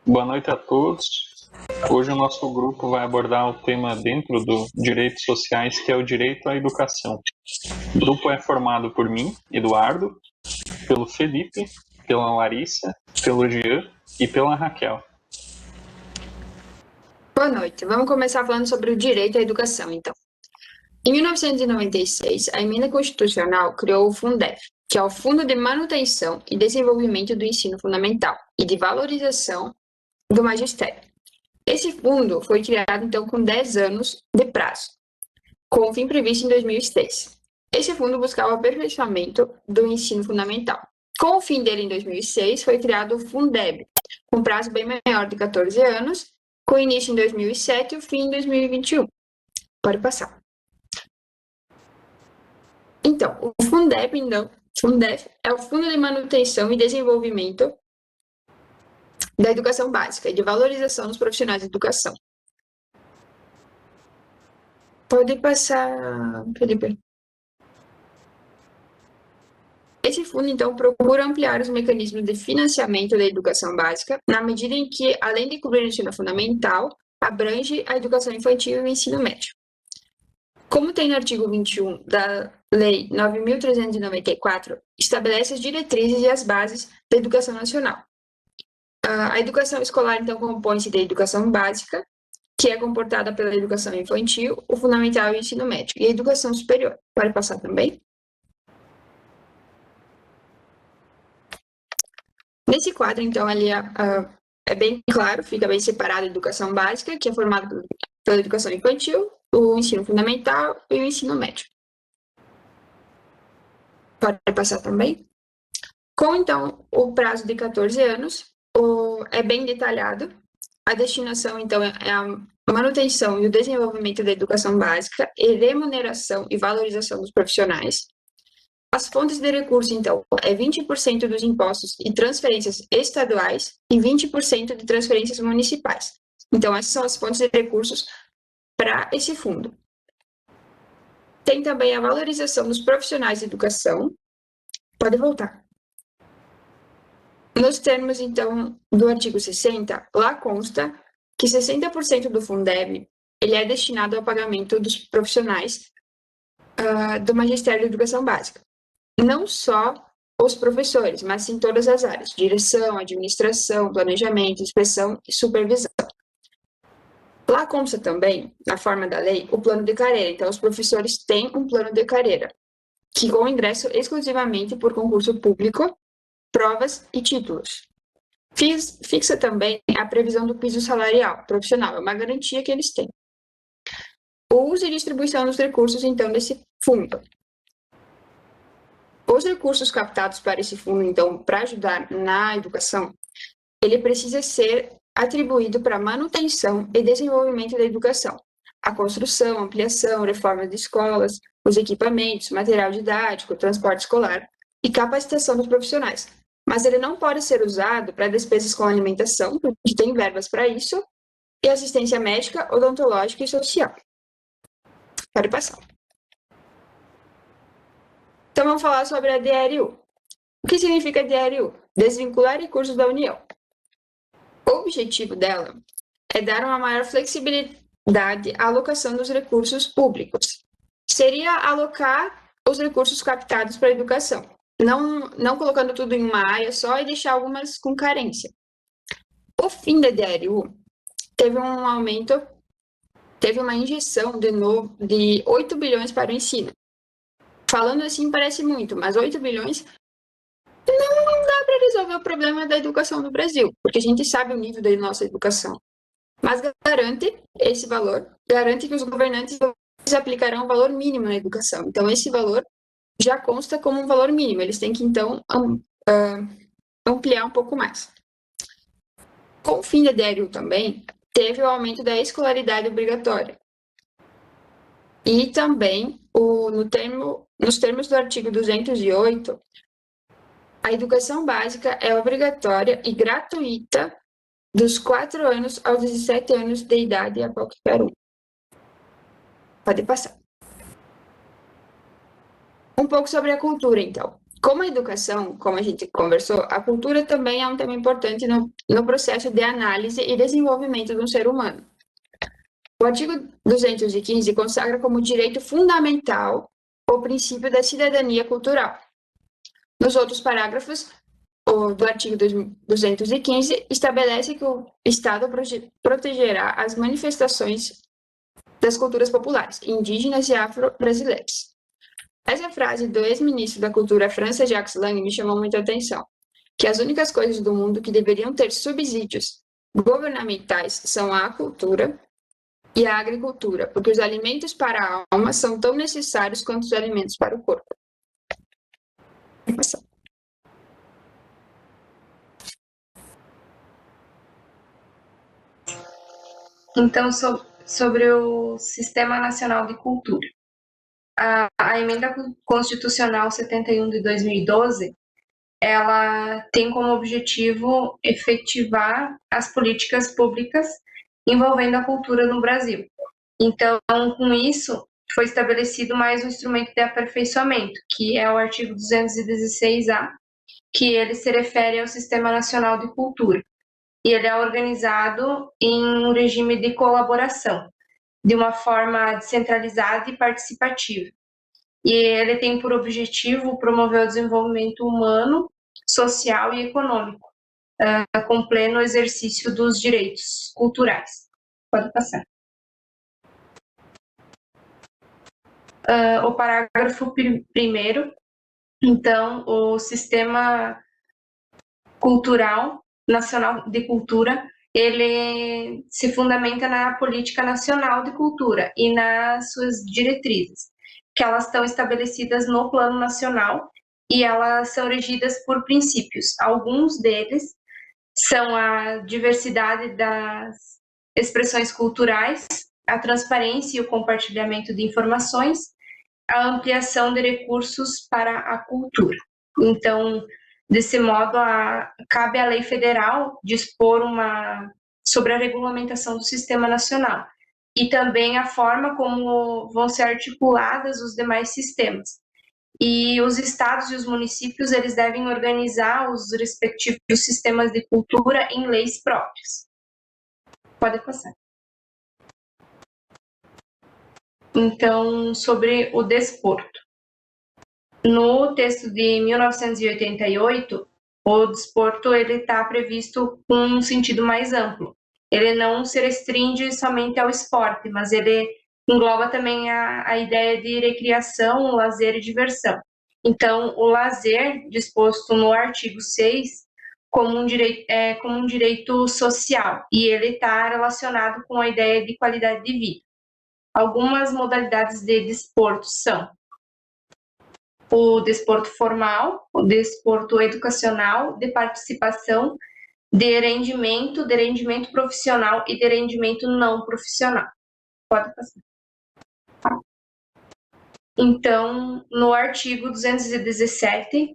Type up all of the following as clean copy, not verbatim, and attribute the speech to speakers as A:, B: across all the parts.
A: Boa noite a todos. Hoje o nosso grupo vai abordar o tema dentro do direitos sociais, que é o direito à educação. O grupo é formado por mim, Eduardo, pelo Felipe, pela Larissa, pelo Jean e pela Raquel.
B: Boa noite. Vamos começar falando sobre o direito à educação, então. Em 1996, a emenda constitucional criou o Fundef, que é o Fundo de Manutenção e Desenvolvimento do Ensino Fundamental e de Valorização do Magistério. Esse fundo foi criado, então, com 10 anos de prazo, com o fim previsto em 2006. Esse fundo buscava o aperfeiçoamento do ensino fundamental. Com o fim dele em 2006, foi criado o Fundeb, com prazo bem maior de 14 anos, com início em 2007 e o fim em 2021. Pode passar. Então, o Fundeb é o Fundo de Manutenção e Desenvolvimento da Educação Básica e de Valorização dos Profissionais de Educação. Pode passar, Felipe. Esse fundo, então, procura ampliar os mecanismos de financiamento da educação básica, na medida em que, além de cobrir o ensino fundamental, abrange a educação infantil e o ensino médio. Como tem no artigo 21 da Lei 9.394, estabelece as diretrizes e as bases da educação nacional. A educação escolar, então, compõe-se da educação básica, que é comportada pela educação infantil, o fundamental e o ensino médio, e a educação superior. Pode passar também? Nesse quadro, então, ali é bem claro, fica bem separado a educação básica, que é formada pela educação infantil, o ensino fundamental e o ensino médio. Pode passar também? Com, então, o prazo de 14 anos, é bem detalhado. A destinação, então, é a manutenção e o desenvolvimento da educação básica e remuneração e valorização dos profissionais. As fontes de recurso, então, é 20% dos impostos e transferências estaduais e 20% de transferências municipais. Então, essas são as fontes de recursos para esse fundo. Tem também a valorização dos profissionais de educação. Pode voltar. Nos termos, então, do artigo 60, lá consta que 60% do Fundeb ele é destinado ao pagamento dos profissionais do Magistério de Educação Básica. Não só os professores, mas sim todas as áreas, direção, administração, planejamento, inspeção e supervisão. Lá consta também, na forma da lei, o plano de carreira. Então, os professores têm um plano de carreira, que com ingresso exclusivamente por concurso público, provas e títulos. Fixa também a previsão do piso salarial profissional, é uma garantia que eles têm. O uso e distribuição dos recursos, então, desse fundo. Os recursos captados para esse fundo, então, para ajudar na educação, ele precisa ser atribuído para manutenção e desenvolvimento da educação. A construção, ampliação, reforma de escolas, os equipamentos, material didático, transporte escolar e capacitação dos profissionais. Mas ele não pode ser usado para despesas com alimentação, porque tem verbas para isso, e assistência médica, odontológica e social. Pode passar. Então, vamos falar sobre a DRU. O que significa DRU? Desvincular recursos da União. O objetivo dela é dar uma maior flexibilidade à alocação dos recursos públicos. Seria alocar os recursos captados para a educação, não colocando tudo em uma área só e deixar algumas com carência. O fim da DRU teve um aumento, teve uma injeção de 8 bilhões para o ensino. Falando assim parece muito, mas 8 bilhões não dá para resolver o problema da educação no Brasil, porque a gente sabe o nível da nossa educação. Mas garante esse valor, garante que os governantes aplicarão o valor mínimo na educação. Então, esse valor já consta como um valor mínimo. Eles têm que, então, ampliar um pouco mais. Com o fim da DRU também, teve o aumento da escolaridade obrigatória. E também, nos termos do artigo 208, a educação básica é obrigatória e gratuita dos 4 anos aos 17 anos de idade a qualquer um. Pode passar. Um pouco sobre a cultura, então. Como a educação, como a gente conversou, a cultura também é um tema importante no processo de análise e desenvolvimento de um ser humano. O artigo 215 consagra como direito fundamental o princípio da cidadania cultural. Nos outros parágrafos, o do artigo 215 estabelece que o Estado protegerá as manifestações das culturas populares, indígenas e afro-brasileiras. Essa frase do ex-ministro da Cultura, França Jacques Lang, me chamou muita atenção, que as únicas coisas do mundo que deveriam ter subsídios governamentais são a cultura e a agricultura, porque os alimentos para a alma são tão necessários quanto os alimentos para o corpo.
C: Então, sobre o Sistema Nacional de Cultura. A Emenda Constitucional 71 de 2012, ela tem como objetivo efetivar as políticas públicas envolvendo a cultura no Brasil. Então, com isso, foi estabelecido mais um instrumento de aperfeiçoamento, que é o artigo 216-A, que ele se refere ao Sistema Nacional de Cultura. E ele é organizado em um regime de colaboração, de uma forma descentralizada e participativa. E ele tem por objetivo promover o desenvolvimento humano, social e econômico, com pleno exercício dos direitos culturais. Pode passar. O parágrafo 1º, então, o Sistema Cultural Nacional de Cultura, ele se fundamenta na política nacional de cultura e nas suas diretrizes, que elas estão estabelecidas no plano nacional e elas são regidas por princípios. Alguns deles são a diversidade das expressões culturais, a transparência e o compartilhamento de informações, a ampliação de recursos para a cultura. Então, desse modo, cabe à lei federal dispor sobre a regulamentação do sistema nacional e também a forma como vão ser articuladas os demais sistemas. E os estados e os municípios, eles devem organizar os respectivos sistemas de cultura em leis próprias. Pode passar. Então, sobre o desporto. No texto de 1988, o desporto está previsto com um sentido mais amplo. Ele não se restringe somente ao esporte, mas ele engloba também a ideia de recreação, lazer e diversão. Então, o lazer, disposto no artigo 6, como um direito social, e ele está relacionado com a ideia de qualidade de vida. Algumas modalidades de desporto são o desporto formal, o desporto educacional, de participação, de rendimento profissional e de rendimento não profissional. Pode passar. Então, no artigo 217,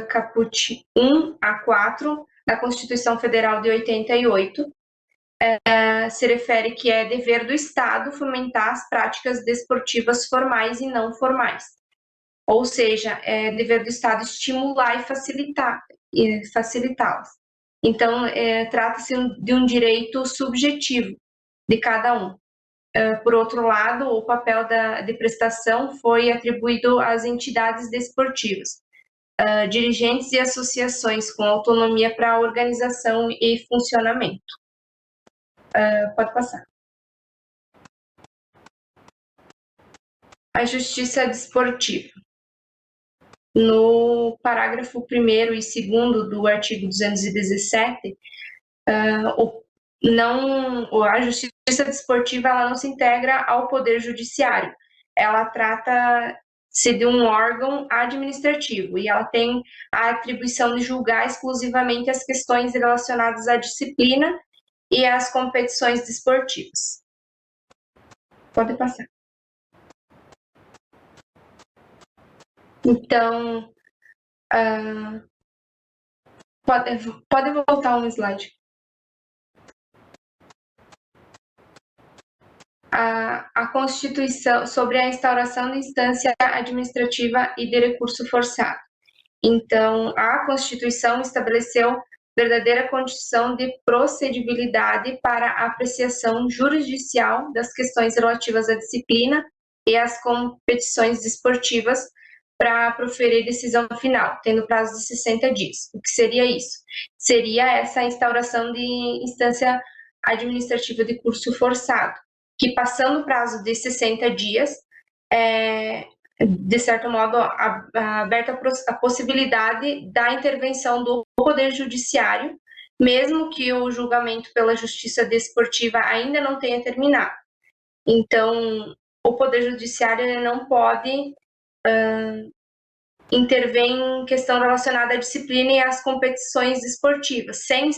C: caput 1 a 4 da Constituição Federal de 88, se refere que é dever do Estado fomentar as práticas desportivas formais e não formais. Ou seja, é dever do Estado estimular e facilitá-las. Então, trata-se de um direito subjetivo de cada um. Por outro lado, o papel de prestação foi atribuído às entidades desportivas, dirigentes e associações com autonomia para a organização e funcionamento. Pode passar. A justiça desportiva. No parágrafo 1º e 2º do artigo 217, a justiça desportiva ela não se integra ao poder judiciário. Ela trata-se de um órgão administrativo e ela tem a atribuição de julgar exclusivamente as questões relacionadas à disciplina e às competições desportivas. Pode passar. Então, pode voltar um slide. A Constituição sobre a instauração de instância administrativa e de recurso forçado. Então, a Constituição estabeleceu verdadeira condição de procedibilidade para a apreciação jurisdicial das questões relativas à disciplina e às competições desportivas para proferir decisão final, tendo prazo de 60 dias. O que seria isso? Seria essa instauração de instância administrativa de curso forçado, que passando o prazo de 60 dias, de certo modo, aberta a possibilidade da intervenção do Poder Judiciário, mesmo que o julgamento pela Justiça Desportiva ainda não tenha terminado. Então, o Poder Judiciário não pode intervir em questão relacionada à disciplina e às competições desportivas, sem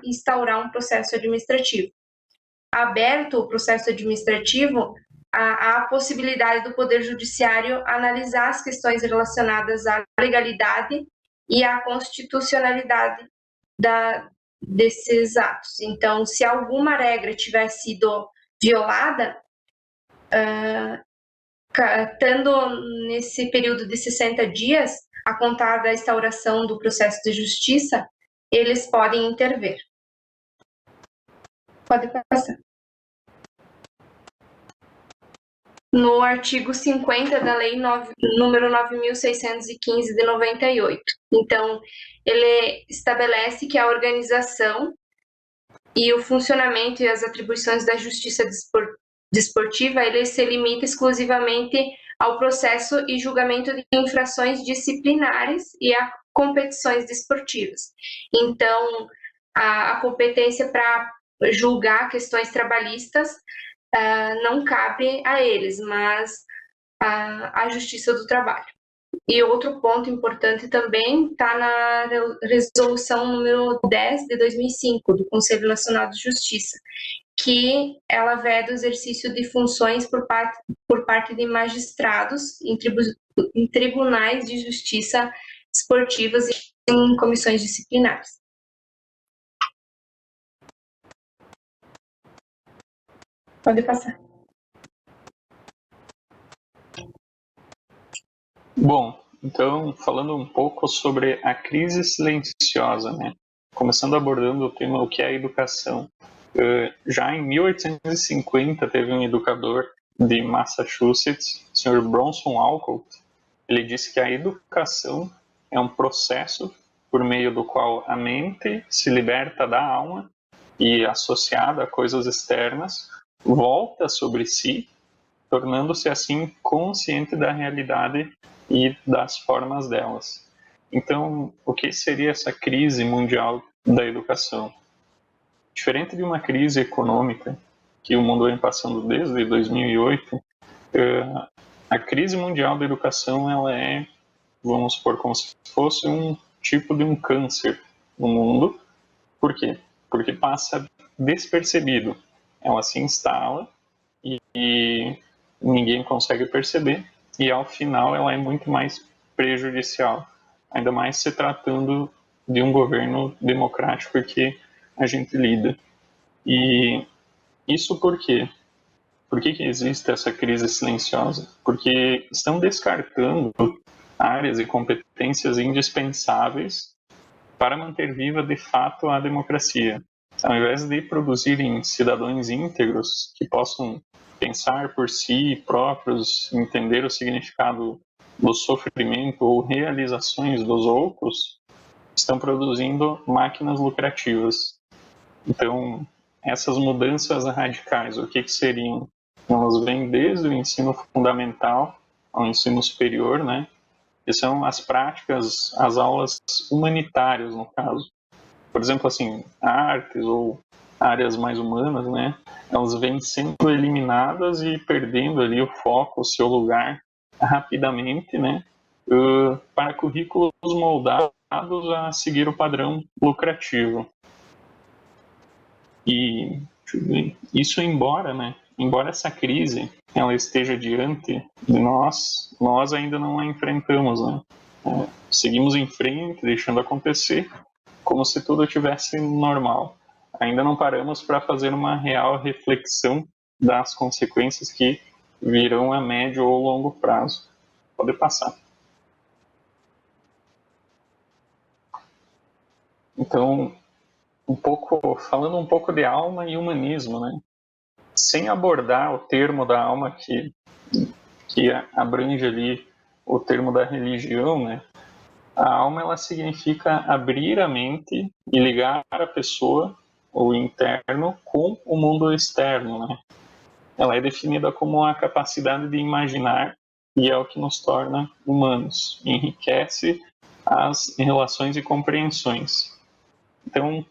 C: instaurar um processo administrativo. Aberto o processo administrativo, há a possibilidade do Poder Judiciário analisar as questões relacionadas à legalidade e à constitucionalidade desses atos. Então, se alguma regra tiver sido violada, estando nesse período de 60 dias, a contar da instauração do processo de justiça, eles podem intervir. Pode passar. No artigo 50 da Lei número 9.615 de 98. Então, ele estabelece que a organização e o funcionamento e as atribuições da Justiça Desportiva, ele se limita exclusivamente ao processo e julgamento de infrações disciplinares e a competições desportivas. Então, a competência para julgar questões trabalhistas não cabe a eles, mas à Justiça do Trabalho. E outro ponto importante também está na resolução número 10 de 2005 do Conselho Nacional de Justiça, que ela veda o exercício de funções por parte de magistrados em tribunais de justiça esportivas e em comissões disciplinares. Pode passar.
A: Bom, então, falando um pouco sobre a crise silenciosa, né? Começando abordando o tema o que é a educação. Já em 1850 teve um educador de Massachusetts, o Sr. Bronson Alcott. Ele disse que a educação é um processo por meio do qual a mente se liberta da alma e, associada a coisas externas, volta sobre si, tornando-se assim consciente da realidade e das formas delas. Então, o que seria essa crise mundial da educação? Diferente de uma crise econômica que o mundo vem passando desde 2008, a crise mundial da educação ela é, vamos supor, como se fosse um tipo de um câncer no mundo. Por quê? Porque passa despercebido. Ela se instala e ninguém consegue perceber, e ao final ela é muito mais prejudicial, ainda mais se tratando de um governo democrático que a gente lida. E isso por quê? Por que existe essa crise silenciosa? Porque estão descartando áreas e competências indispensáveis para manter viva de fato a democracia. Ao invés de produzirem cidadãos íntegros que possam pensar por si próprios, entender o significado do sofrimento ou realizações dos outros, estão produzindo máquinas lucrativas. Então, essas mudanças radicais, o que seriam? Elas vêm desde o ensino fundamental ao ensino superior, né? Que são as práticas, as aulas humanitárias, no caso. Por exemplo, assim, artes ou áreas mais humanas, né? Elas vêm sendo eliminadas e perdendo ali o foco, o seu lugar rapidamente, né? Para currículos moldados a seguir o padrão lucrativo. E isso embora, né? Embora essa crise ela esteja diante de nós ainda não a enfrentamos, né? Seguimos em frente, deixando acontecer, como se tudo tivesse normal. Ainda não paramos para fazer uma real reflexão das consequências que virão a médio ou longo prazo. Pode passar. Então, falando um pouco de alma e humanismo, né? Sem abordar o termo da alma que abrange ali o termo da religião, né? A alma, ela significa abrir a mente e ligar a pessoa, o interno, com o mundo externo, né? Ela é definida como a capacidade de imaginar e é o que nos torna humanos, enriquece as relações e compreensões. Então,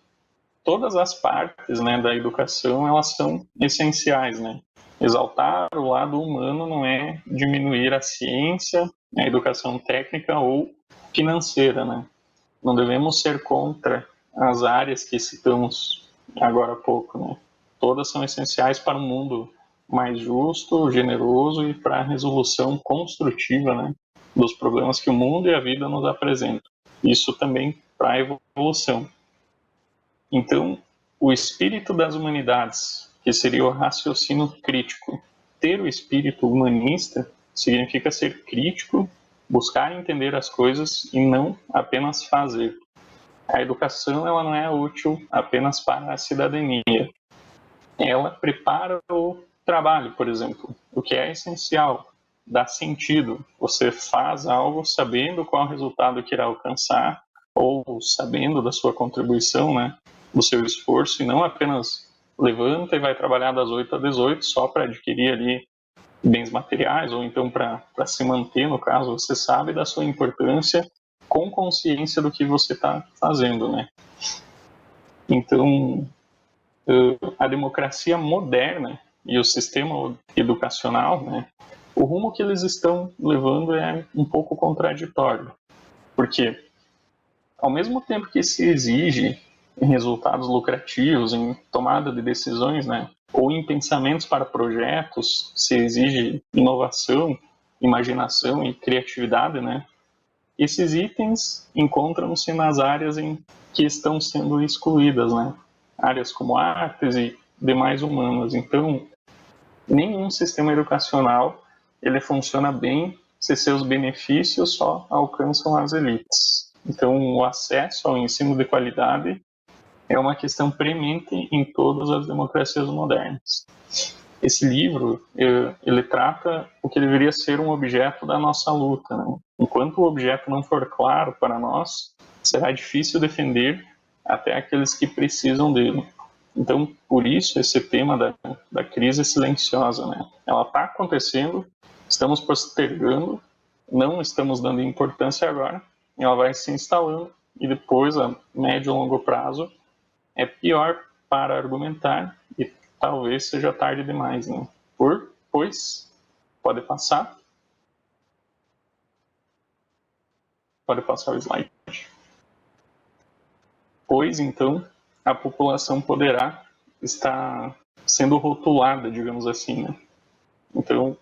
A: todas as partes, né, da educação, elas são essenciais, né? Exaltar o lado humano não é diminuir a ciência, a educação técnica ou financeira, né? Não devemos ser contra as áreas que citamos agora há pouco, né? Todas são essenciais para um mundo mais justo, generoso e para a resolução construtiva, né, dos problemas que o mundo e a vida nos apresentam. Isso também para a evolução. Então, o espírito das humanidades, que seria o raciocínio crítico, ter o espírito humanista significa ser crítico, buscar entender as coisas e não apenas fazer. A educação, ela não é útil apenas para a cidadania. Ela prepara o trabalho, por exemplo, o que é essencial, dá sentido. Você faz algo sabendo qual resultado que irá alcançar ou sabendo da sua contribuição, né, do seu esforço, e não apenas levanta e vai trabalhar das 8 às 18 só para adquirir ali bens materiais ou então para se manter, no caso. Você sabe da sua importância com consciência do que você está fazendo, né? Então, a democracia moderna e o sistema educacional, né, o rumo que eles estão levando é um pouco contraditório, porque ao mesmo tempo que se exige resultados lucrativos em tomada de decisões, né, ou em pensamentos para projetos, se exige inovação, imaginação e criatividade, né, esses itens encontram-se nas áreas em que estão sendo excluídas, né, áreas como artes e demais humanas. Então, nenhum sistema educacional ele funciona bem se seus benefícios só alcançam as elites. Então, o acesso ao ensino de qualidade é uma questão premente em todas as democracias modernas. Esse livro, ele trata o que deveria ser um objeto da nossa luta, né? Enquanto o objeto não for claro para nós, será difícil defender até aqueles que precisam dele. Então, por isso, esse tema da crise silenciosa, né? Ela está acontecendo, estamos postergando, não estamos dando importância agora, ela vai se instalando e depois, a médio e longo prazo, é pior para argumentar e talvez seja tarde demais, né? Pois, pode passar o slide. Pois, então, a população poderá estar sendo rotulada, digamos assim, né? Então,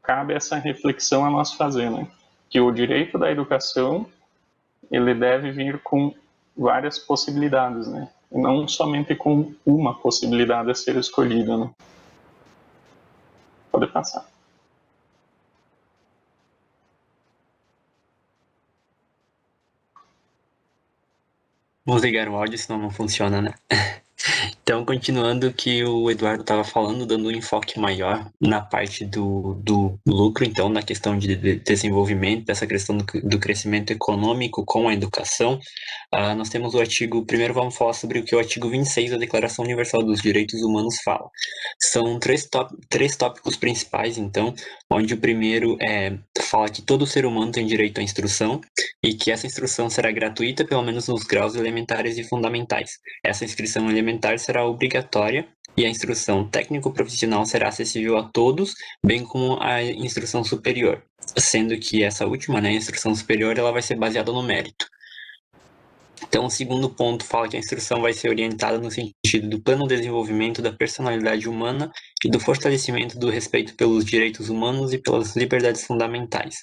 A: cabe essa reflexão a nós fazer, né? Que o direito da educação, ele deve vir com várias possibilidades, né? E não somente com uma possibilidade a ser escolhida, né? Pode passar.
D: Vamos ligar o áudio, senão não funciona, né? Então, continuando o que o Eduardo estava falando, dando um enfoque maior na parte do lucro, então, na questão de desenvolvimento, dessa questão do crescimento econômico com a educação, nós temos o artigo, primeiro vamos falar sobre o que o artigo 26 da Declaração Universal dos Direitos Humanos fala. São três tópicos principais, então, onde o primeiro fala que todo ser humano tem direito à instrução e que essa instrução será gratuita, pelo menos nos graus elementares e fundamentais. Essa inscrição elementar será obrigatória e a instrução técnico-profissional será acessível a todos, bem como a instrução superior, sendo que essa última, né, a instrução superior, ela vai ser baseada no mérito. Então, o segundo ponto fala que a instrução vai ser orientada no sentido do pleno desenvolvimento da personalidade humana e do fortalecimento do respeito pelos direitos humanos e pelas liberdades fundamentais.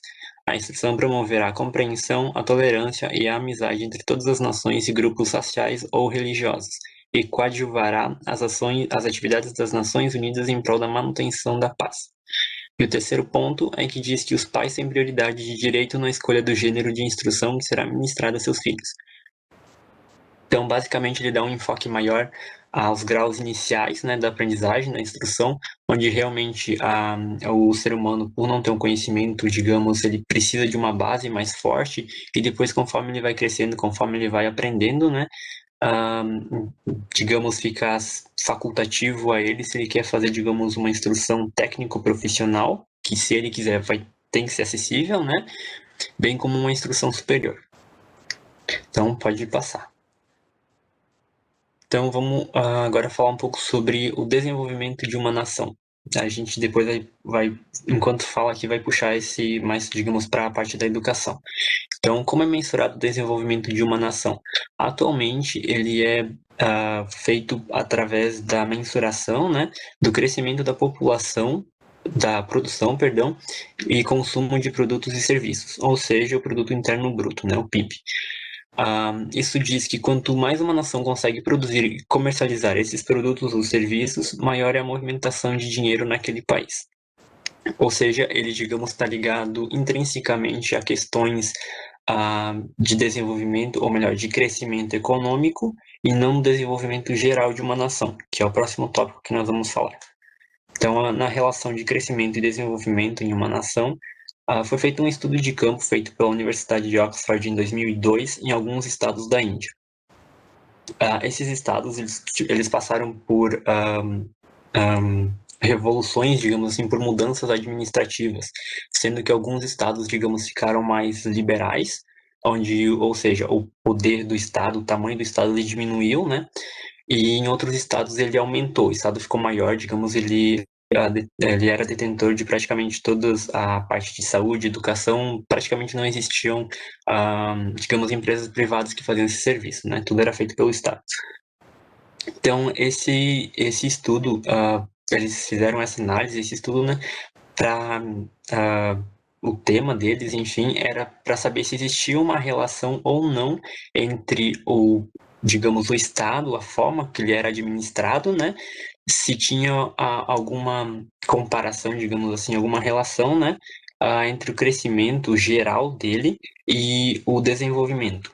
D: A instrução promoverá a compreensão, a tolerância e a amizade entre todas as nações e grupos raciais ou religiosos, e coadjuvará as atividades das Nações Unidas em prol da manutenção da paz. E o terceiro ponto é que diz que os pais têm prioridade de direito na escolha do gênero de instrução que será ministrada a seus filhos. Então, basicamente, ele dá um enfoque maior aos graus iniciais, né, da aprendizagem, da instrução, onde realmente o ser humano, por não ter um conhecimento, digamos, ele precisa de uma base mais forte, e depois, conforme ele vai crescendo, conforme ele vai aprendendo, né, digamos, fica facultativo a ele se ele quer fazer, digamos, uma instrução técnico-profissional, que se ele quiser tem que ser acessível, né, bem como uma instrução superior. Então, pode passar. Então, vamos agora falar um pouco sobre o desenvolvimento de uma nação. A gente depois enquanto fala aqui, vai puxar esse mais, digamos, para a parte da educação. Então, como é mensurado o desenvolvimento de uma nação? Atualmente, ele é feito através da mensuração, né, do crescimento da população, da produção, perdão, e consumo de produtos e serviços, ou seja, o produto interno bruto, né, o PIB. Isso diz que quanto mais uma nação consegue produzir e comercializar esses produtos ou serviços, maior é a movimentação de dinheiro naquele país. Ou seja, ele, digamos, está ligado intrinsecamente a questões de desenvolvimento, ou melhor, de crescimento econômico, e não desenvolvimento geral de uma nação, que é o próximo tópico que nós vamos falar. Então, na relação de crescimento e desenvolvimento em uma nação, foi feito um estudo de campo feito pela Universidade de Oxford em 2002 em alguns estados da Índia. Esses estados eles passaram por revoluções, digamos assim, por mudanças administrativas, sendo que alguns estados, digamos, ficaram mais liberais, ou seja, o poder do estado, o tamanho do estado, ele diminuiu, né? E em outros estados ele aumentou, o estado ficou maior, digamos, ele era detentor de praticamente todas a parte de saúde, educação, praticamente não existiam, digamos, empresas privadas que faziam esse serviço, né? Tudo era feito pelo Estado. Então, esse estudo, eles fizeram essa análise, esse estudo, né, para o tema deles, enfim, era para saber se existia uma relação ou não entre digamos, o Estado, a forma que ele era administrado, né, se tinha alguma comparação, digamos assim, alguma relação, né, entre o crescimento geral dele e o desenvolvimento,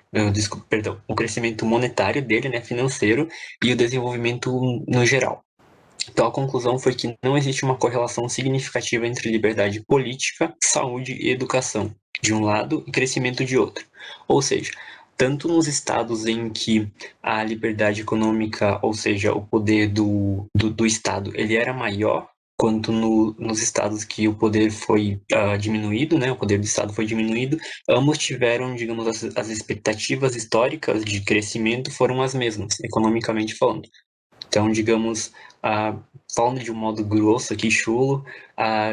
D: o crescimento monetário dele, né, financeiro, e o desenvolvimento no geral. Então, a conclusão foi que não existe uma correlação significativa entre liberdade política, saúde e educação, de um lado, e crescimento de outro. Ou seja, tanto nos estados em que a liberdade econômica, ou seja, o poder do Estado, ele era maior, quanto nos estados que o poder foi diminuído, né, o poder do Estado foi diminuído, ambos tiveram, digamos, as expectativas históricas de crescimento foram as mesmas, economicamente falando. Então, digamos, falando de um modo grosso aqui, chulo,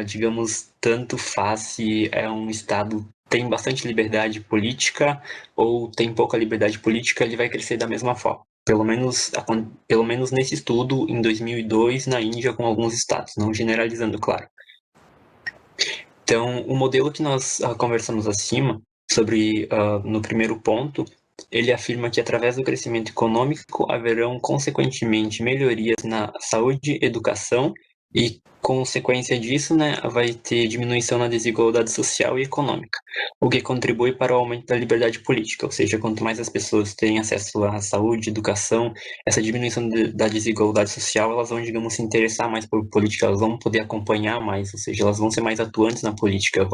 D: digamos, tanto faz se um Estado tem bastante liberdade política ou tem pouca liberdade política, ele vai crescer da mesma forma. Pelo menos nesse estudo, em 2002, na Índia, com alguns estados, não generalizando, claro. Então, o modelo que nós conversamos acima, sobre no primeiro ponto, ele afirma que através do crescimento econômico haverão consequentemente melhorias na saúde, educação e consequência disso, né, vai ter diminuição na desigualdade social e econômica, o que contribui para o aumento da liberdade política, ou seja, quanto mais as pessoas têm acesso à saúde, educação, essa diminuição da desigualdade social, elas vão, digamos, se interessar mais por política, elas vão poder acompanhar mais, ou seja, elas vão ser mais atuantes na política,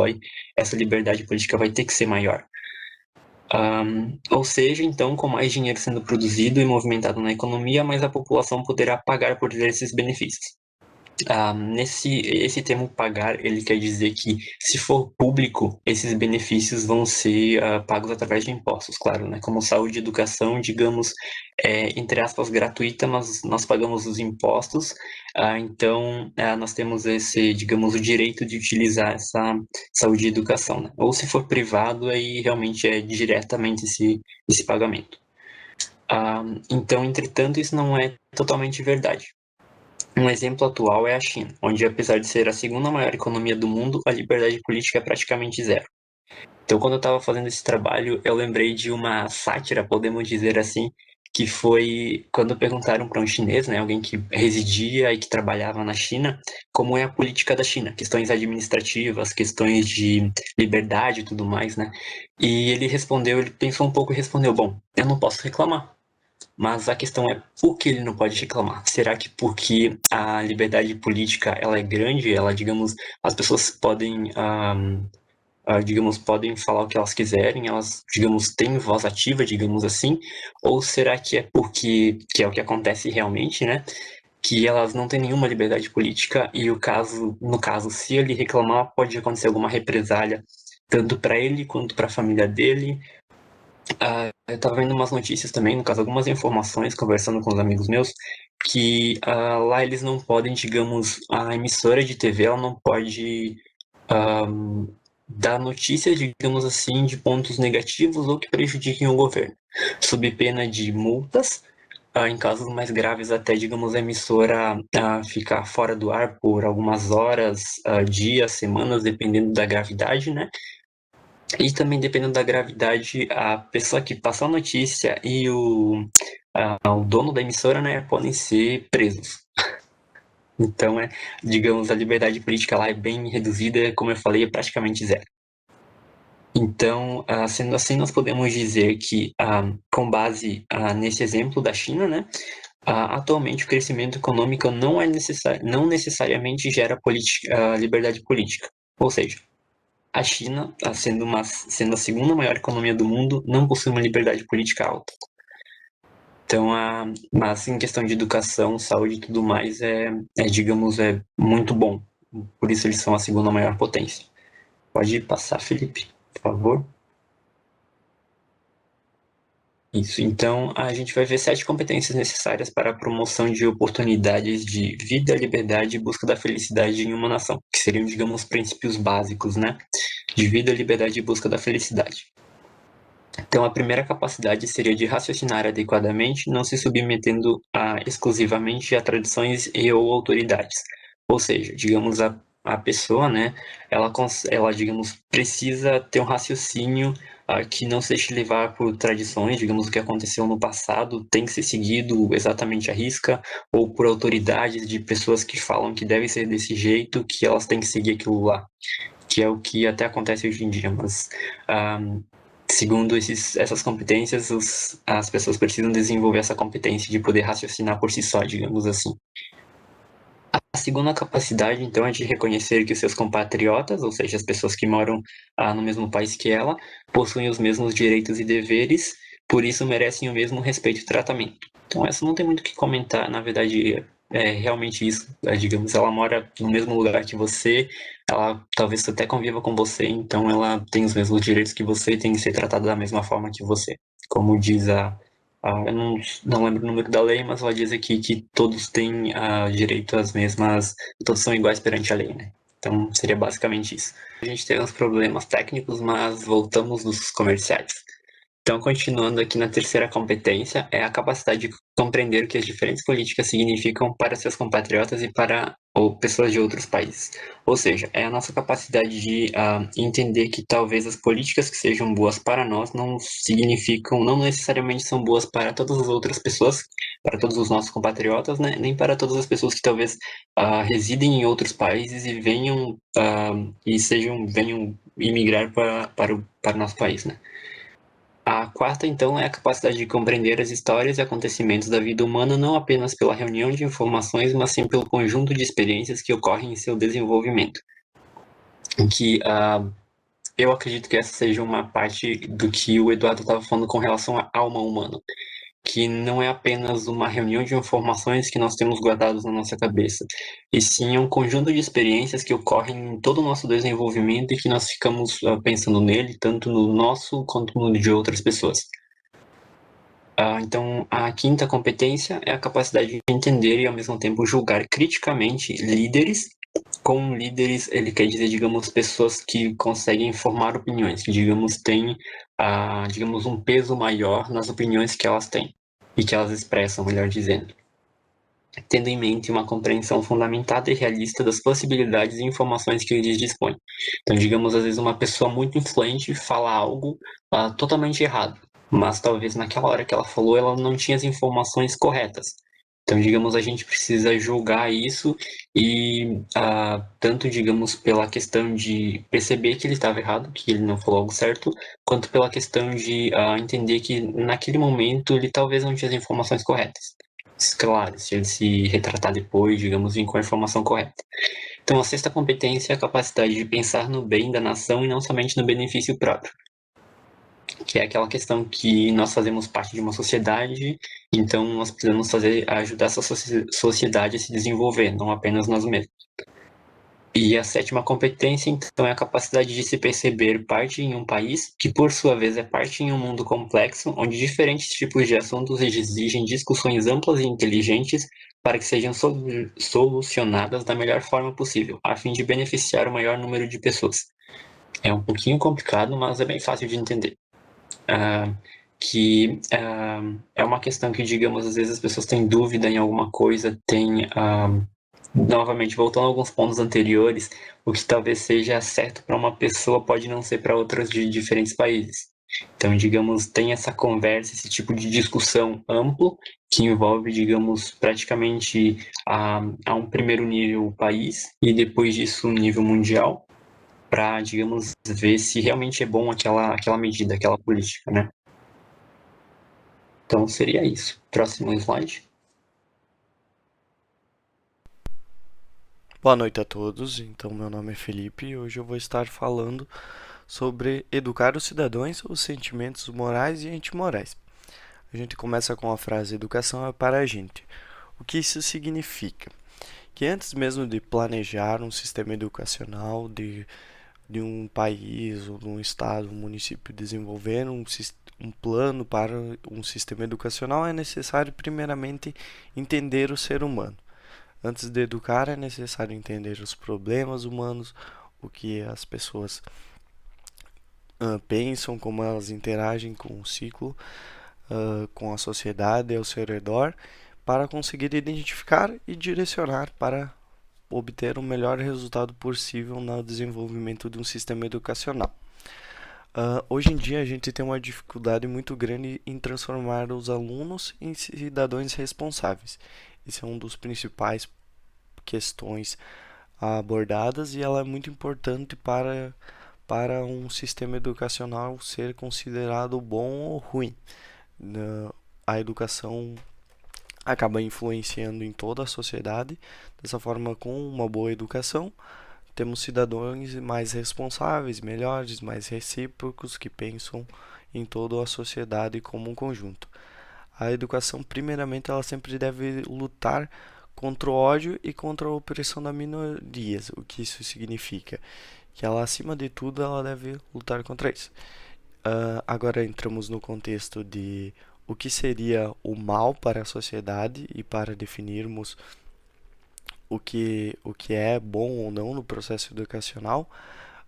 D: essa liberdade política vai ter que ser maior. Ou seja, então, com mais dinheiro sendo produzido e movimentado na economia, mais a população poderá pagar por ter esses benefícios. Esse termo pagar, ele quer dizer que, se for público, esses benefícios vão ser pagos através de impostos, claro, né? Como saúde e educação, digamos, entre aspas, gratuita, mas nós pagamos os impostos, então nós temos digamos, o direito de utilizar essa saúde e educação, né? Ou se for privado, aí realmente é diretamente esse pagamento. Então, entretanto, isso não é totalmente verdade. Um exemplo atual é a China, onde, apesar de ser a segunda maior economia do mundo, a liberdade política é praticamente zero. Então, quando eu estava fazendo esse trabalho, eu lembrei de uma sátira, podemos dizer assim, que foi quando perguntaram para um chinês, né, alguém que residia e que trabalhava na China, como é a política da China, questões administrativas, questões de liberdade e tudo mais, né? E ele pensou um pouco e respondeu, bom, eu não posso reclamar. mas a questão é por que ele não pode reclamar? Será que porque a liberdade política ela é grande, ela, digamos, as pessoas podem, digamos, podem falar o que elas quiserem, elas, digamos, têm voz ativa, digamos assim, ou será que é porque, que é o que acontece realmente, né? Que elas não têm nenhuma liberdade política e no caso, se ele reclamar, pode acontecer alguma represália, tanto para ele quanto para a família dele. Eu estava vendo umas notícias também, no caso, algumas informações, conversando com os amigos meus, que lá eles não podem, digamos, a emissora de TV, ela não pode dar notícias, digamos assim, de pontos negativos ou que prejudiquem o governo, sob pena de multas, em casos mais graves, até, digamos, a emissora ficar fora do ar por algumas horas, dias, semanas, dependendo da gravidade, né? E também, dependendo da gravidade, a pessoa que passou a notícia e o dono da emissora, né, podem ser presos. Então, digamos, a liberdade política lá é bem reduzida, como eu falei, é praticamente zero. Então, sendo assim, nós podemos dizer que, com base nesse exemplo da China, né, atualmente o crescimento econômico não necessariamente gera liberdade política. Ou seja, a China, sendo a segunda maior economia do mundo, não possui uma liberdade política alta. Então, mas em questão de educação, saúde e tudo mais, digamos, é muito bom. Por isso eles são a segunda maior potência. Pode passar, Felipe, por favor. Isso, então a gente vai ver 7 competências necessárias para a promoção de oportunidades de vida, liberdade e busca da felicidade em uma nação, que seriam, digamos, princípios básicos, né? De vida, liberdade e busca da felicidade. Então, a primeira capacidade seria de raciocinar adequadamente, não se submetendo exclusivamente a tradições e ou autoridades. Ou seja, digamos, a pessoa, né, ela, digamos, precisa ter um raciocínio que não se deixe levar por tradições, digamos, o que aconteceu no passado tem que ser seguido exatamente à risca, ou por autoridades de pessoas que falam que deve ser desse jeito, que elas têm que seguir aquilo lá, que é o que até acontece hoje em dia, mas segundo essas competências, as pessoas precisam desenvolver essa competência de poder raciocinar por si só, digamos assim. A segunda capacidade, então, é de reconhecer que os seus compatriotas, ou seja, as pessoas que moram no mesmo país que ela, possuem os mesmos direitos e deveres, por isso merecem o mesmo respeito e tratamento. Então, essa não tem muito o que comentar, na verdade, é realmente isso. Digamos, ela mora no mesmo lugar que você, ela talvez até conviva com você, então ela tem os mesmos direitos que você e tem que ser tratada da mesma forma que você. Como diz eu não lembro o número da lei, mas ela diz aqui que todos têm direito às mesmas, todos são iguais perante a lei, né? Então seria basicamente isso. A gente tem uns problemas técnicos, mas voltamos dos comerciais. Então, continuando aqui na terceira competência, é a capacidade de compreender o que as diferentes políticas significam para seus compatriotas e para pessoas de outros países. Ou seja, é a nossa capacidade de entender que talvez as políticas que sejam boas para nós não necessariamente são boas para todas as outras pessoas, para todos os nossos compatriotas, né? Nem para todas as pessoas que talvez residem em outros países e venham imigrar para o nosso país, né? A quarta, então, é a capacidade de compreender as histórias e acontecimentos da vida humana não apenas pela reunião de informações, mas sim pelo conjunto de experiências que ocorrem em seu desenvolvimento. Eu acredito que essa seja uma parte do que o Eduardo estava falando com relação à alma humana, que não é apenas uma reunião de informações que nós temos guardadas na nossa cabeça, e sim um conjunto de experiências que ocorrem em todo o nosso desenvolvimento e que nós ficamos pensando nele, tanto no nosso quanto no de outras pessoas. Então, a quinta competência é a capacidade de entender e, ao mesmo tempo, julgar criticamente líderes. Com líderes, ele quer dizer, digamos, pessoas que conseguem formar opiniões, que, digamos, têm, digamos, um peso maior nas opiniões que elas têm e que elas expressam, melhor dizendo. Tendo em mente uma compreensão fundamentada e realista das possibilidades e informações que eles dispõem. Então, digamos, às vezes uma pessoa muito influente fala algo totalmente errado, mas talvez naquela hora que ela falou, ela não tinha as informações corretas. Então, digamos, a gente precisa julgar isso e tanto, digamos, pela questão de perceber que ele estava errado, que ele não falou algo certo, quanto pela questão de entender que naquele momento ele talvez não tinha as informações corretas. Claro, se ele se retratar depois, digamos, vir com a informação correta. Então, a sexta competência é a capacidade de pensar no bem da nação e não somente no benefício próprio, que é aquela questão que nós fazemos parte de uma sociedade, então nós precisamos ajudar essa sociedade a se desenvolver, não apenas nós mesmos. E a sétima competência, então, é a capacidade de se perceber parte em um país, que por sua vez é parte em um mundo complexo, onde diferentes tipos de assuntos exigem discussões amplas e inteligentes para que sejam solucionadas da melhor forma possível, a fim de beneficiar o maior número de pessoas. É um pouquinho complicado, mas é bem fácil de entender. É uma questão que, digamos, às vezes as pessoas têm dúvida em alguma coisa, novamente, voltando a alguns pontos anteriores, o que talvez seja certo para uma pessoa pode não ser para outras de diferentes países. Então, digamos, tem essa conversa, esse tipo de discussão amplo, que envolve, digamos, praticamente a um primeiro nível país e depois disso um nível mundial, para, digamos, ver se realmente é bom aquela medida, aquela política, né? Então seria isso. Próximo slide.
E: Boa noite a todos. Então, meu nome é Felipe e hoje eu vou estar falando sobre educar os cidadãos, os sentimentos morais e antimorais. A gente começa com a frase: educação é para a gente. O que isso significa? Que antes mesmo de planejar um sistema educacional de um país ou de um estado, um município desenvolver um plano para um sistema educacional, é necessário primeiramente entender o ser humano. Antes de educar, é necessário entender os problemas humanos, o que as pessoas pensam, como elas interagem com o ciclo, com a sociedade ao seu redor, para conseguir identificar e direcionar para obter o melhor resultado possível no desenvolvimento de um sistema educacional. Hoje em dia a gente tem uma dificuldade muito grande em transformar os alunos em cidadãos responsáveis. Esse é um dos principais questões abordadas e ela é muito importante para um sistema educacional ser considerado bom ou ruim. A educação acaba influenciando em toda a sociedade. Dessa forma, com uma boa educação, temos cidadãos mais responsáveis, melhores, mais recíprocos, que pensam em toda a sociedade como um conjunto. A educação, primeiramente, ela sempre deve lutar contra o ódio e contra a opressão das minorias. O que isso significa? Que ela, acima de tudo, ela deve lutar contra isso. Agora entramos no contexto de o que seria o mal para a sociedade e para definirmos o que é bom ou não no processo educacional.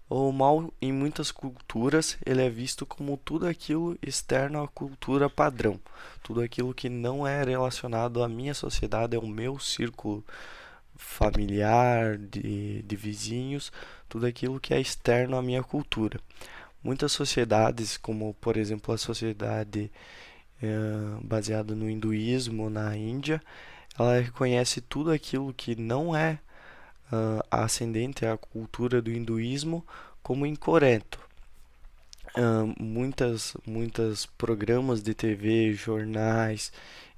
E: O mal, em muitas culturas, ele é visto como tudo aquilo externo à cultura padrão. Tudo aquilo que não é relacionado à minha sociedade, ao meu círculo familiar, de vizinhos, tudo aquilo que é externo à minha cultura. Muitas sociedades, como por exemplo a sociedade baseada no hinduísmo na Índia, ela reconhece tudo aquilo que não é ascendente à cultura do hinduísmo como incorreto. Muitos programas de TV, jornais,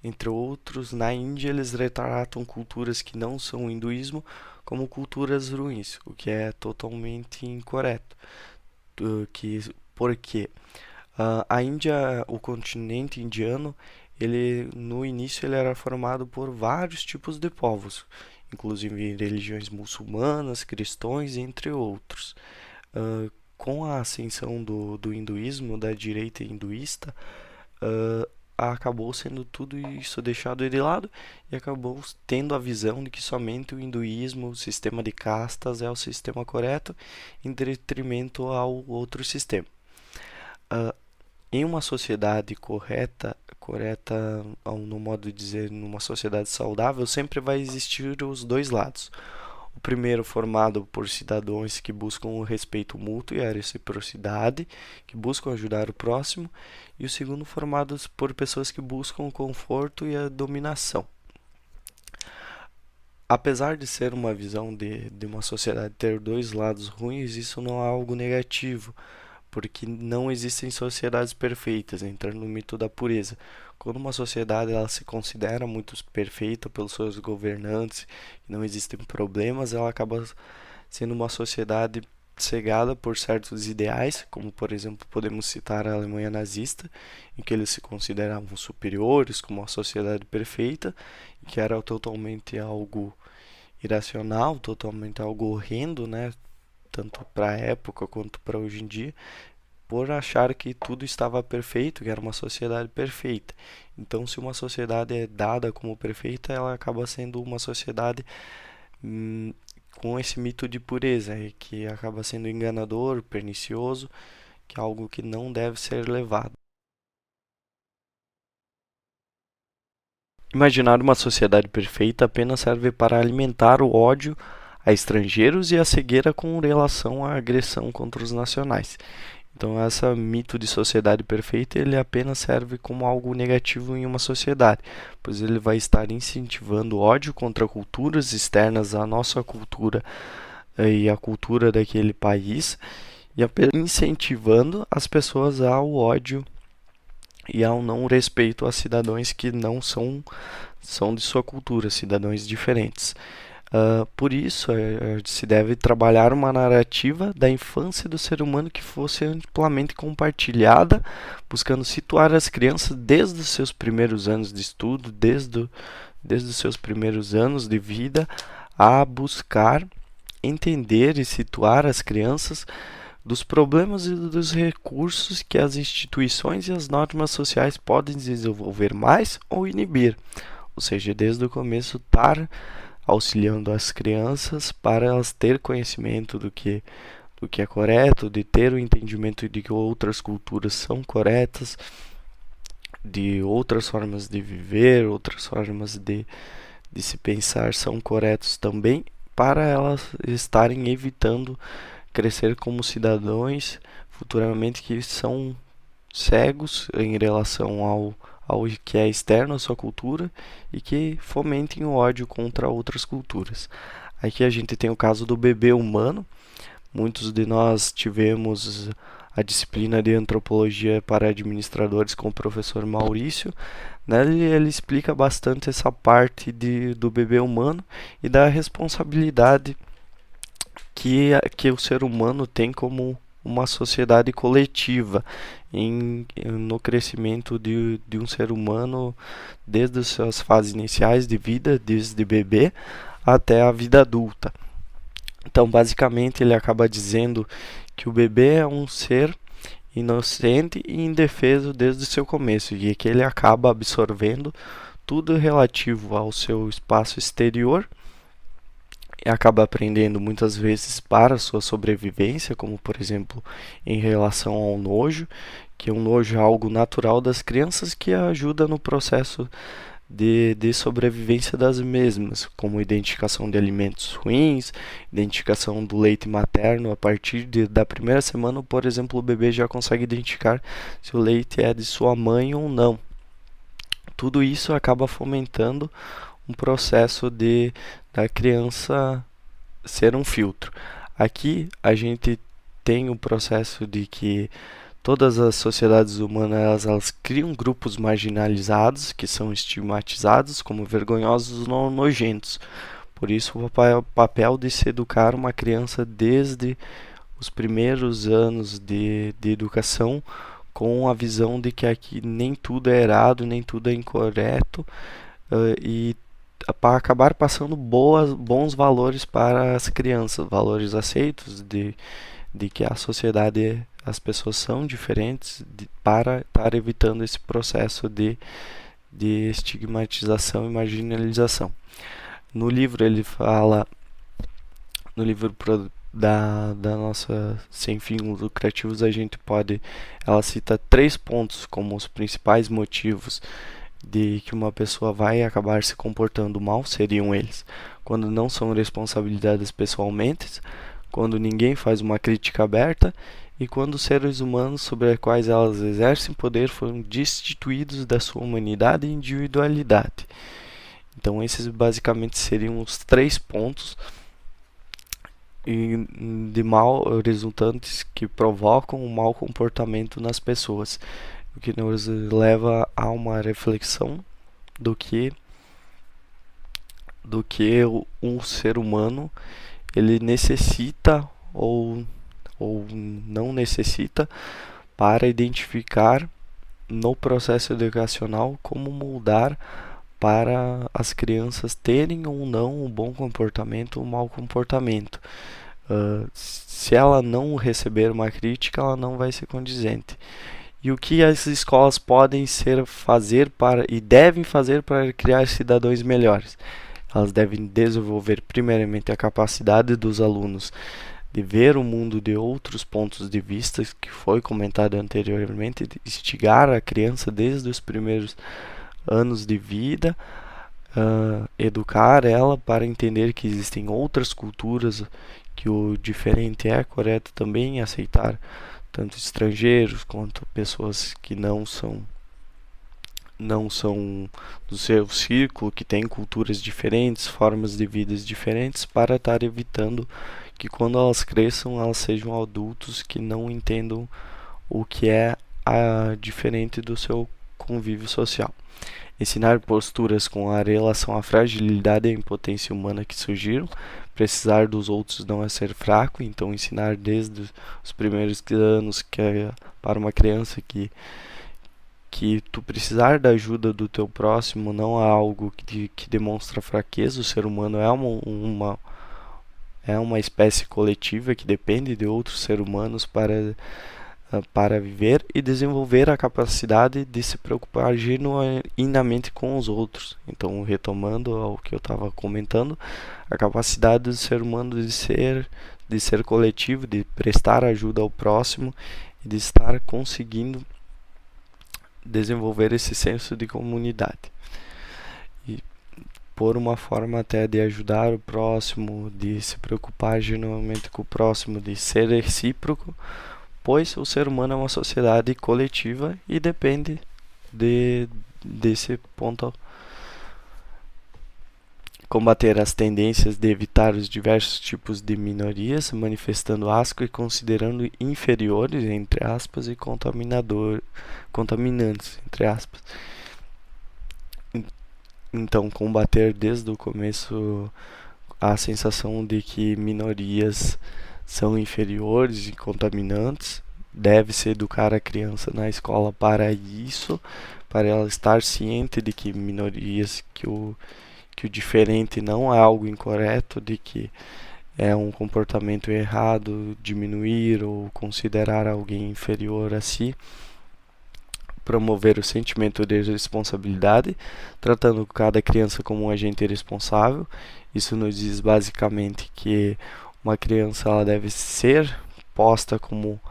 E: entre outros, na Índia eles retratam culturas que não são hinduísmo como culturas ruins, o que é totalmente incorreto. Porque a Índia, o continente indiano, no início ele era formado por vários tipos de povos, inclusive religiões muçulmanas, cristãos, entre outros. Com a ascensão do hinduísmo, da direita hinduísta, acabou sendo tudo isso deixado de lado e acabou tendo a visão de que somente o hinduísmo, o sistema de castas, é o sistema correto, em detrimento ao outro sistema. Em uma sociedade correta, no modo de dizer, numa sociedade saudável, sempre vai existir os dois lados. O primeiro formado por cidadãos que buscam o respeito mútuo e a reciprocidade, que buscam ajudar o próximo, e o segundo formado por pessoas que buscam o conforto e a dominação. apesar de ser uma visão de uma sociedade ter dois lados ruins, isso não é algo negativo, porque não existem sociedades perfeitas, entrando no mito da pureza. Quando uma sociedade ela se considera muito perfeita pelos seus governantes, não existem problemas, ela acaba sendo uma sociedade cegada por certos ideais, como por exemplo podemos citar a Alemanha nazista, em que eles se consideravam superiores, como uma sociedade perfeita, que era totalmente algo irracional, totalmente algo horrendo, né? Tanto para a época quanto para hoje em dia, por achar que tudo estava perfeito, que era uma sociedade perfeita. Então, se uma sociedade é dada como perfeita, ela acaba sendo uma sociedade com esse mito de pureza, que acaba sendo enganador, pernicioso, que é algo que não deve ser levado. Imaginar uma sociedade perfeita apenas serve para alimentar o ódio a estrangeiros e a cegueira com relação à agressão contra os nacionais. Então, esse mito de sociedade perfeita ele apenas serve como algo negativo em uma sociedade, pois ele vai estar incentivando ódio contra culturas externas à nossa cultura e à cultura daquele país, e apenas incentivando as pessoas ao ódio e ao não respeito a cidadãos que não são de sua cultura, cidadãos diferentes. Por isso, se deve trabalhar uma narrativa da infância do ser humano que fosse amplamente compartilhada, buscando situar as crianças desde os seus primeiros anos de estudo, desde os seus primeiros anos de vida, a buscar entender e situar as crianças dos problemas e dos recursos que as instituições e as normas sociais podem desenvolver mais ou inibir. Ou seja, desde o começo estar auxiliando as crianças para elas ter conhecimento do que é correto, de ter o entendimento de que outras culturas são corretas, de outras formas de viver, outras formas de se pensar são corretos também, para elas estarem evitando crescer como cidadãos futuramente que são cegos em relação ao que é externo à sua cultura e que fomentem o ódio contra outras culturas. Aqui a gente tem o caso do bebê humano. Muitos de nós tivemos a disciplina de antropologia para administradores com o professor Maurício. Nele ele explica bastante essa parte do bebê humano e da responsabilidade que o ser humano tem como uma sociedade coletiva no crescimento de um ser humano desde as suas fases iniciais de vida, desde bebê até a vida adulta. Então, basicamente, ele acaba dizendo que o bebê é um ser inocente e indefeso desde o seu começo e que ele acaba absorvendo tudo relativo ao seu espaço exterior e acaba aprendendo muitas vezes para sua sobrevivência, como por exemplo em relação ao nojo, que o nojo é algo natural das crianças que ajuda no processo de sobrevivência das mesmas, como identificação de alimentos ruins, identificação do leite materno. A partir da primeira semana, por exemplo, o bebê já consegue identificar se o leite é de sua mãe ou não. Tudo isso acaba fomentando um processo da criança ser um filtro. Aqui a gente tem o processo de que todas as sociedades humanas elas criam grupos marginalizados que são estigmatizados como vergonhosos ou nojentos. Por isso o papel de se educar uma criança desde os primeiros anos de educação com a visão de que aqui nem tudo é errado, nem tudo é incorreto, e para acabar passando bons valores para as crianças, valores aceitos de que a sociedade, as pessoas são diferentes, para estar evitando esse processo de estigmatização e marginalização. No livro ele fala, no livro da nossa Sem Fins Lucrativos, ela cita 3 pontos como os principais motivos de que uma pessoa vai acabar se comportando mal. Seriam eles: quando não são responsabilizadas pessoalmente, quando ninguém faz uma crítica aberta e quando os seres humanos sobre os quais elas exercem poder foram destituídos da sua humanidade e individualidade. Então esses basicamente seriam os 3 pontos de mal resultantes que provocam um mau comportamento nas pessoas, o que nos leva a uma reflexão do que um ser humano ele necessita ou não necessita para identificar no processo educacional como moldar para as crianças terem ou não um bom comportamento ou um mau comportamento. Se ela não receber uma crítica, ela não vai ser condizente. E o que as escolas podem fazer e devem fazer para criar cidadãos melhores? Elas devem desenvolver primeiramente a capacidade dos alunos de ver o mundo de outros pontos de vista, que foi comentado anteriormente, de instigar a criança desde os primeiros anos de vida, educar ela para entender que existem outras culturas, que o diferente é correto também aceitar tanto estrangeiros quanto pessoas que não são do seu círculo, que têm culturas diferentes, formas de vida diferentes, para estar evitando que quando elas cresçam, elas sejam adultos que não entendam o que é diferente do seu convívio social. Ensinar posturas com a relação à fragilidade e à impotência humana que surgiram. Precisar dos outros não é ser fraco, então ensinar desde os primeiros anos para uma criança que tu precisar da ajuda do teu próximo não é algo que demonstra fraqueza. O ser humano é uma espécie coletiva que depende de outros seres humanos para viver e desenvolver a capacidade de se preocupar genuinamente com os outros. Então, retomando ao que eu estava comentando, a capacidade do ser humano de ser coletivo, de prestar ajuda ao próximo e de estar conseguindo desenvolver esse senso de comunidade. E por uma forma até de ajudar o próximo, de se preocupar genuinamente com o próximo, de ser recíproco, pois o ser humano é uma sociedade coletiva e depende desse ponto. Combater as tendências de evitar os diversos tipos de minorias, manifestando asco e considerando inferiores, entre aspas, e contaminantes, entre aspas. Então, combater desde o começo a sensação de que minorias são inferiores e contaminantes. Deve-se educar a criança na escola para isso, para ela estar ciente de que minorias, que o diferente não é algo incorreto, de que é um comportamento errado diminuir ou considerar alguém inferior a si. Promover o sentimento de responsabilidade, tratando cada criança como um agente responsável. Isso nos diz basicamente que uma criança ela deve ser posta como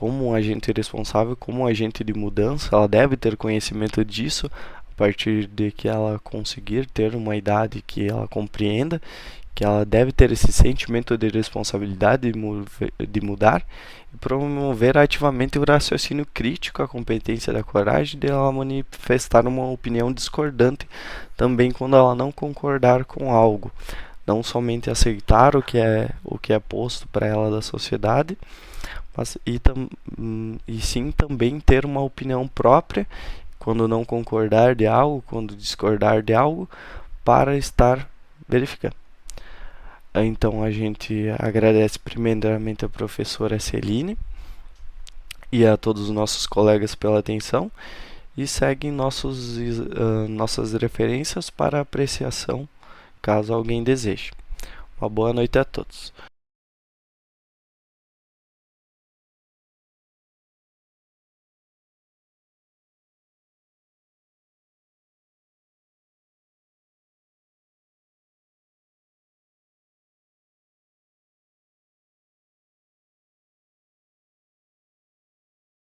E: um agente responsável, como um agente de mudança. Ela deve ter conhecimento disso a partir de que ela conseguir ter uma idade que ela compreenda, que ela deve ter esse sentimento de responsabilidade de mudar e promover ativamente o raciocínio crítico, a competência da coragem de ela manifestar uma opinião discordante também quando ela não concordar com algo. Não somente aceitar o que é posto para ela da sociedade, mas e sim também ter uma opinião própria quando não concordar de algo, quando discordar de algo, para estar verificando. Então a gente agradece primeiramente a professora Celine e a todos os nossos colegas pela atenção e segue nossas referências para apreciação, caso alguém deseje. Uma boa noite a todos.